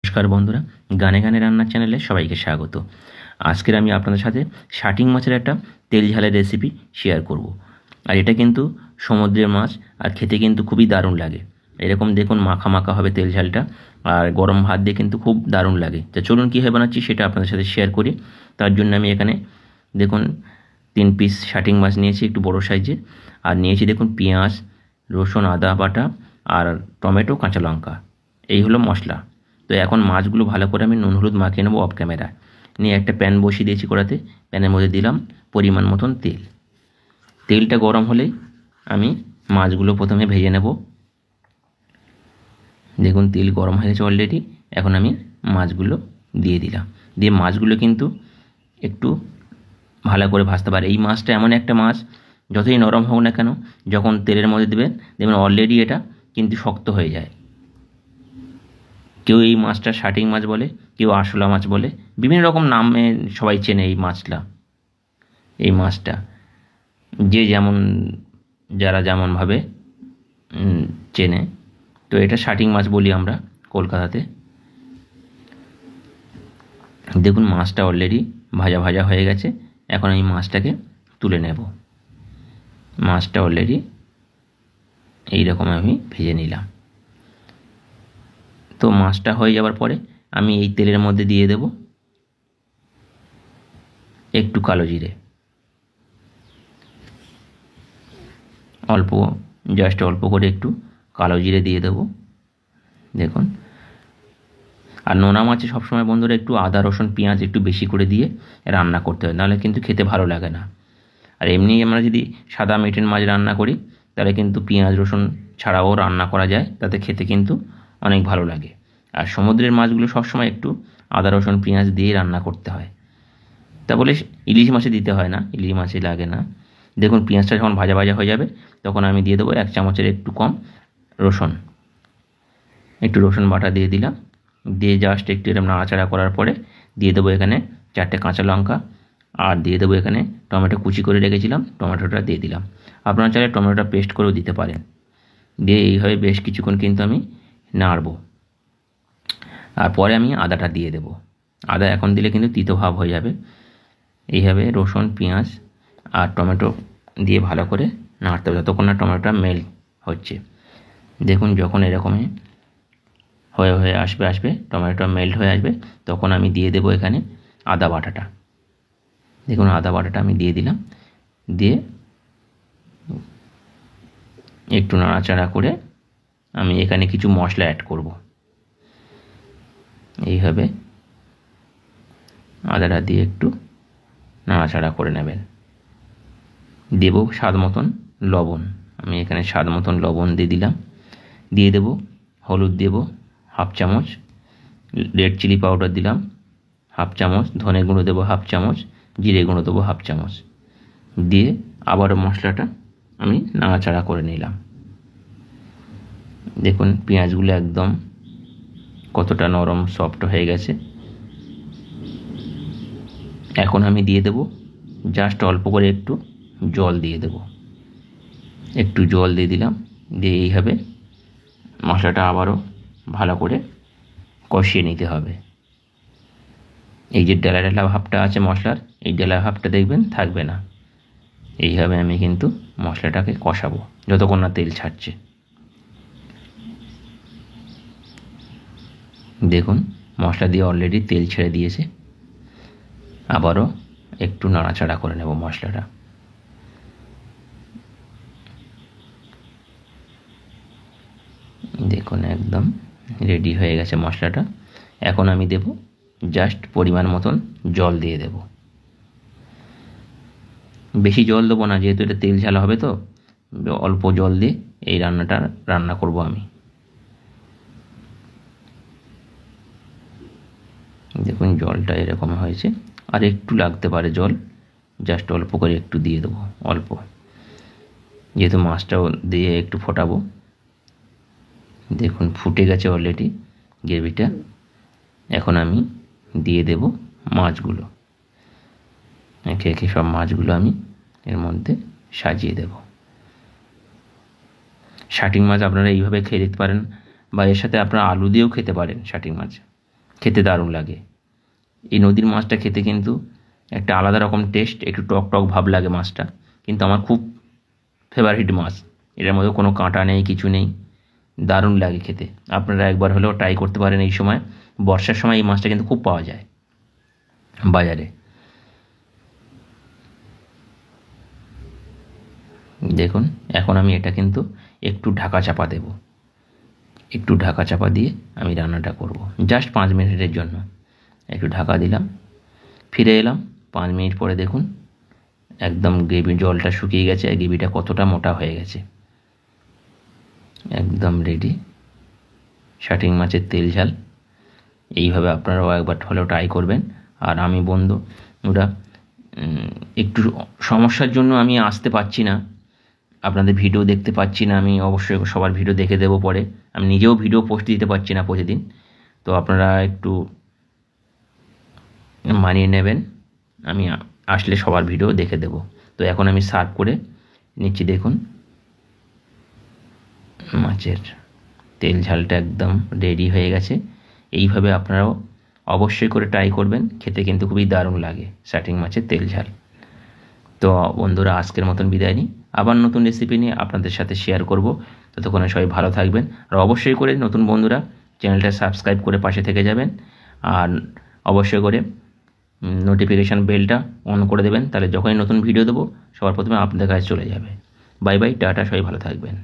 নমস্কার বন্ধুরা, গানে গানে রান্নার চ্যানেলে সবাইকে স্বাগত। আজকের আমি আপনাদের সাথে শাটিং মাছের একটা তেল ঝালের রেসিপি শেয়ার করব। আর এটা কিন্তু সমুদ্রের মাছ, আর খেতে কিন্তু খুবই দারুণ লাগে। এরকম দেখুন মাখা মাখা হবে তেল ঝালটা, আর গরম ভাত দিয়ে কিন্তু খুব দারুণ লাগে। তা চলুন কীভাবে বানাচ্ছি সেটা আপনাদের সাথে শেয়ার করি। তার জন্য আমি এখানে দেখুন 3 পিস শাটিং মাছ নিয়েছি, একটু বড় সাইজের। আর নিয়েছি দেখুন পেঁয়াজ, রসুন, আদা বাটা, আর টমেটো, কাঁচা লঙ্কা। এই হলো মশলা। তো এখন মাছগুলো ভালো করে আমি নুন হলুদ মাখিয়ে নেবো অফ ক্যামেরা। নিয়ে একটা প্যান বসিয়ে দিয়েছি কড়াতে। প্যানের মধ্যে দিলাম পরিমাণ মতন তেল। তেলটা গরম হলেই আমি মাছগুলো প্রথমে ভেজে নেব। দেখুন তেল গরম হয়ে গেছে অলরেডি। এখন আমি মাছগুলো দিয়ে দিলাম। দিয়ে মাছগুলো কিন্তু একটু ভালো করে ভাজতে পারে। এই মাছটা এমন একটা মাছ, যতই নরম হোক না কেন, যখন তেলের মধ্যে দেবেন দেখবেন অলরেডি এটা কিন্তু শক্ত হয়ে যায়। কেউ এই মাছটা শাটিং মাছ বলে, কেউ আরশোলা মাছ বলে, বিভিন্ন রকম নামে সবাই চেনে এই মাছটা। এই মাছটা যে যেমন, যারা যেমনভাবে চেনে। তো এটা শাটিং মাছ বলি আমরা কলকাতাতে। দেখুন মাছটা অলরেডি ভাজা ভাজা হয়ে গেছে। এখন আমি মাছটাকে তুলে নেব। মাছটা অলরেডি এইরকম আমি ভেজে নিলাম। তো মাছটা হয়ে যাওয়ার পরে আমি এই তেলের মধ্যে দিয়ে দেব একটু কালো জিরে, অল্প, জাস্ট অল্প করে একটু কালো জিরে দিয়ে দেব। দেখুন, আর নোনা মাছে সবসময় বন্ধুরা একটু আদা রসুন পেঁয়াজ একটু বেশি করে দিয়ে রান্না করতে হয়, নাহলে কিন্তু খেতে ভালো লাগে না। আর এমনি আমরা যদি সাদা মিটেন মাছ রান্না করি তাহলে কিন্তু পেঁয়াজ রসুন ছাড়াও রান্না করা যায়, তাতে খেতে কিন্তু অনেক ভালো লাগে। আর সমুদ্রের মাছগুলো সবসময় একটু আদা রসুন পেঁয়াজ দিয়ে রান্না করতে হয়। তা বলে ইলিশ মাছে দিতে হয় না, ইলিশ মাছে লাগে না। দেখুন পেঁয়াজটা যখন ভাজা ভাজা হয়ে যাবে তখন আমি দিয়ে দেবো 1 চামচের একটু কম রসুন। একটু রসুন বাটা দিয়ে দিলাম। দিয়ে জাস্ট একটু এরকম নাড়াচাড়া করার পরে দিয়ে দেবো এখানে 4টে কাঁচা লঙ্কা, আর দিয়ে দেবো এখানে টমেটো কুচি করে রেখেছিলাম, টমেটোটা দিয়ে দিলাম। আপনারা চাইলে টমেটোটা পেস্ট করেও দিতে পারেন। দিয়ে এইভাবে বেশ কিছুক্ষণ কিন্তু আমি নাড়বো। আর পরে আমি আদাটা দিয়ে দেবো। আদা এখন দিলে কিন্তু তিতো ভাব হয়ে যাবে। এইভাবে রসুন পেঁয়াজ আর টমেটো দিয়ে ভালো করে নাড়তে হবে যতক্ষণ না টমেটোটা মেল্ট হচ্ছে। দেখুন যখন এরকমই হয়ে হয়ে আসবে টমেটোটা মেল্ট হয়ে আসবে, তখন আমি দিয়ে দেবো এখানে আদা বাটাটা। দেখুন আদা বাটাটা আমি দিয়ে দিলাম। দিয়ে একটু নাড়াচাড়া করে আমি এখানে কিছু মশলা অ্যাড করব। এইভাবে আদাটা দিয়ে একটু নাড়াচাড়া করে নেবেন। দেব স্বাদ মতন লবণ। আমি এখানে স্বাদ মতন লবণ দিয়ে দিলাম। দিয়ে দেব হলুদ, দেব 1/2 চামচ, রেড চিলি পাউডার দিলাম 1/2 চামচ, ধনে গুঁড়ো দেবো 1/2 চামচ, জিরে গুঁড়ো দেবো 1/2 চামচ। দিয়ে আবারও মশলাটা আমি নাড়াচাড়া করে নিলাম। দেখুন পেঁয়াজগুলো একদম কতটা নরম সফট হয়ে গেছে। এখন আমি দিয়ে দেব জাস্ট অল্প করে একটু জল দিয়ে দেব। একটু জল দিয়ে দিলাম। দিয়ে এইভাবে মশলাটা আবারও ভালো করে কষিয়ে নিতে হবে। এই যে ডেলা ডেলা ভাবটা আছে মশলার, এই ডেলা ভাবটা দেখবেন থাকবে না। এইভাবে আমি কিন্তু মশলাটাকে কষাবো যতক্ষণ না তেল ছাড়ছে। দেখুন মশলা দিয়ে অলরেডি তেল ছেড়ে দিয়েছে। আবারও একটু নাড়াচাড়া করে নেব মশলাটা। দেখুন একদম রেডি হয়ে গেছে মশলাটা। এখন আমি দেব জাস্ট পরিমাণ মতন জল দিয়ে দেব। বেশি জল দেবো না, যেহেতু এটা তেল ঝাল হবে, তো অল্প জল দিয়ে এই রান্নাটা রান্না করব আমি। দেখুন জলটা এরকম হয়েছে, আর একটু লাগতে পারে জল, জাস্ট অল্প করে একটু দিয়ে দেবো, অল্প, যেহেতু মাছটাও দিয়ে একটু ফোটাবো। দেখুন ফুটে গেছে অলরেডি গ্রেভিটা। এখন আমি দিয়ে দেব মাছগুলো, একে একে সব মাছগুলো আমি এর মধ্যে সাজিয়ে দেব। শাটিং মাছ আপনারা এইভাবে খেয়ে দেখতে পারেন, বা এর সাথে আপনারা আলু দিয়েও খেতে পারেন শাটিং মাছ। খেতে দারুণ লাগে। এই নদীর মাছটা খেতে কিন্তু একটা আলাদা রকম টেস্ট, একটু টক টক ভাব লাগে মাছটা, কিন্তু আমার খুব ফেভারিট মাছ। এটার মধ্যে কোনো কাঁটা নেই, কিছু নেই, দারুণ লাগে খেতে। আপনারা একবার হলেও ট্রাই করতে পারেন। এই সময়, বর্ষার সময় এই মাছটা কিন্তু খুব পাওয়া যায় বাজারে। দেখুন, এখন আমি এটা কিন্তু একটু ঢাকা চাপা দেব। একটু ঢাকা চাপা দিয়ে আমি রান্নাটা করব জাস্ট 5 মিনিটের জন্য। একটু ঢাকা দিলাম, ফিরে এলাম 5 মিনিট পরে। দেখুন একদম গ্রেভির জলটা শুকিয়ে গেছে, গ্রেভিটা কতটা মোটা হয়ে গেছে। একদম রেডি শাটিং মাছের তেল ঝাল। এইভাবে আপনারাও একবার হলেও ট্রাই করবেন। আর আমি বন্ধুরা, একটু সমস্যার জন্য আমি আসতে পারছি না, আপনাদের ভিডিও দেখতে পাচ্ছি না। আমি অবশ্যই সবার ভিডিও দেখে দেবো পরে। আমি নিজেও ভিডিও পোস্ট দিতে পারছি না প্রতিদিন, তো আপনারা একটু মানিয়ে নেবেন। আমি আসলে সবার ভিডিও দেখে দেবো। তো এখন আমি সার্ভ করে নিচ্ছি। দেখুন মাছের তেল ঝালটা একদম রেডি হয়ে গেছে। এইভাবে আপনারাও অবশ্যই করে ট্রাই করবেন, খেতে কিন্তু খুবই দারুণ লাগে শাটিং মাছের তেল ঝাল। তো বন্ধুরা, আজকের মতন বিদায় নিই। আবার নতুন রেসিপি নিয়ে আপনাদের সাথে শেয়ার করব। ততক্ষণে সবাই ভালো থাকবেন। আর অবশ্যই করে নতুন বন্ধুরা চ্যানেলটা সাবস্ক্রাইব করে পাশে থেকে যাবেন। আর অবশ্যই করে নোটিফিকেশান বেলটা অন করে দেবেন, তাহলে যখনই নতুন ভিডিও দেবো সবার প্রথমে আপনাদের কাছে চলে যাবে। বাই বাই, টাটা, সবাই ভালো থাকবেন।